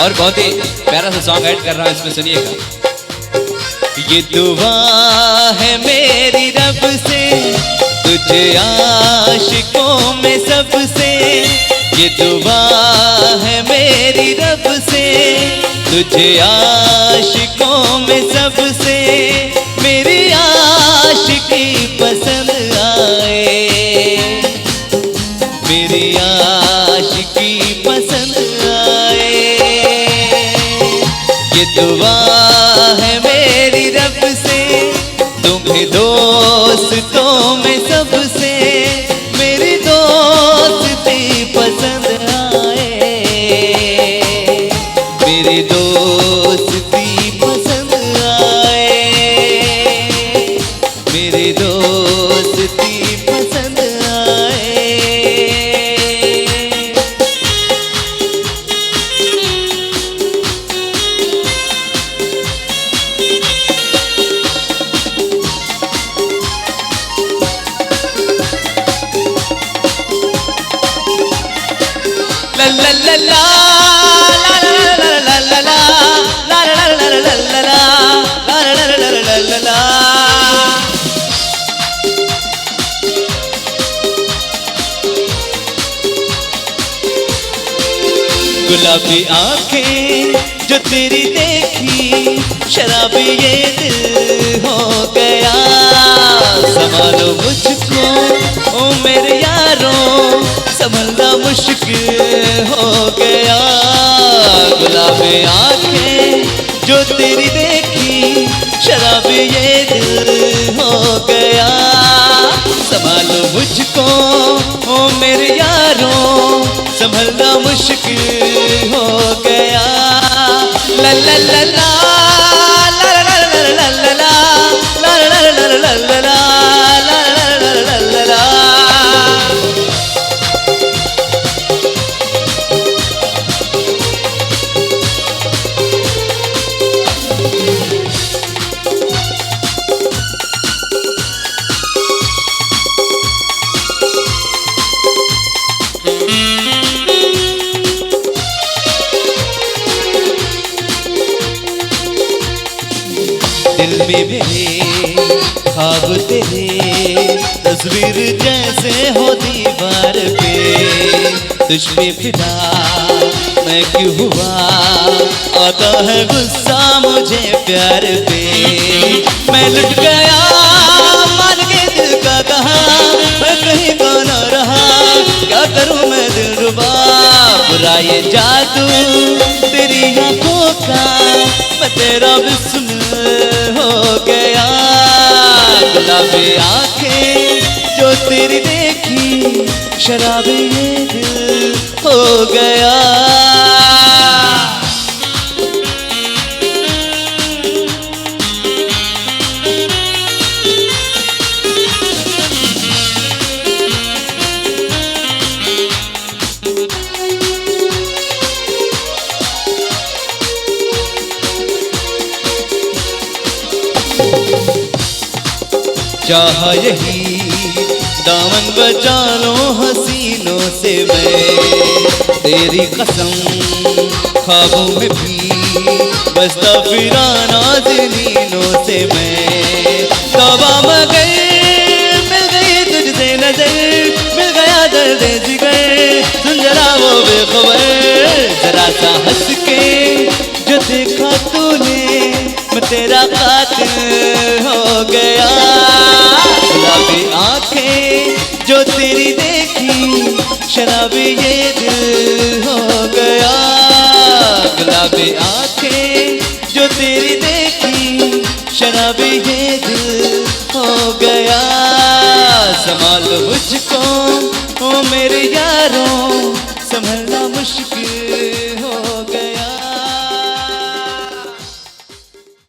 और बहुत ही प्यारा सा सॉन्ग ऐड कर रहा हूँ इसमें, सुनिएगा। ये दुआ है मेरी रब से तुझे आशिकों में सबसे, ये दुआ है मेरी रब से तुझे आशिकों में सबसे, मेरी आशिकी पसंद आए, मेरी आशिकी पसंद आए। ये दुआ है मेरी रब से तुम्हें दोस्तों में सबसे, मेरी दोस्ती पसंद आए, मेरी दोस्ती पसंद आए, मेरी दोस्ती पसंद आए। La la la la la la la la la la la la la la la la la la। गुलाबी आंखें जो तेरी देखी शराबी ये दिल हो गया, संभालो मुझको ओ मेरे यारों संभलना मुश्किल हो गया। गुलाबी आंखें जो तेरी देखी शराबी ये दिल हो गया, संभालो मुझको ओ मेरे यारों संभलना मुश्किल हो गया। ला ला ला ला ला ला ला ला ला ला ला ला ला ला ला ला ला ला। दिल में मेरे ख्वाब तेरे तस्वीर जैसे हो दीवार पे, तुझ पे फिदा मैं क्यों हुआ आता है गुस्सा मुझे प्यार पे। मैं लुट गया मान के दिल का कहा, मैं कहीं का न रहा क्या करूं मैं दिलरुबा। बुरा ये जादू तेरी आंखों का मैं तेरा बिस्मिल हो गया। गुलाबी आंखें जो तेरी देखी शराबी ये दिल हो गया। चाह यही दामन बचा लो हसीनों से मैं, तेरी कसम ख्वाबों में भी बसता फिरा नाज़नीनों से मैं। तौबा मगर मिल गई तुझसे नजर, मिल गया दर्द जिगर, सुन जरा वो बेखबर जरा सा हंस के जो देखा तूने मैं तेरा कातिल हो गया। गुलाबी आंखें जो तेरी देखी शराबी ये दिल हो गया। गुलाबी आंखें जो तेरी देखी शराबी ये दिल हो गया। संभालो मुझको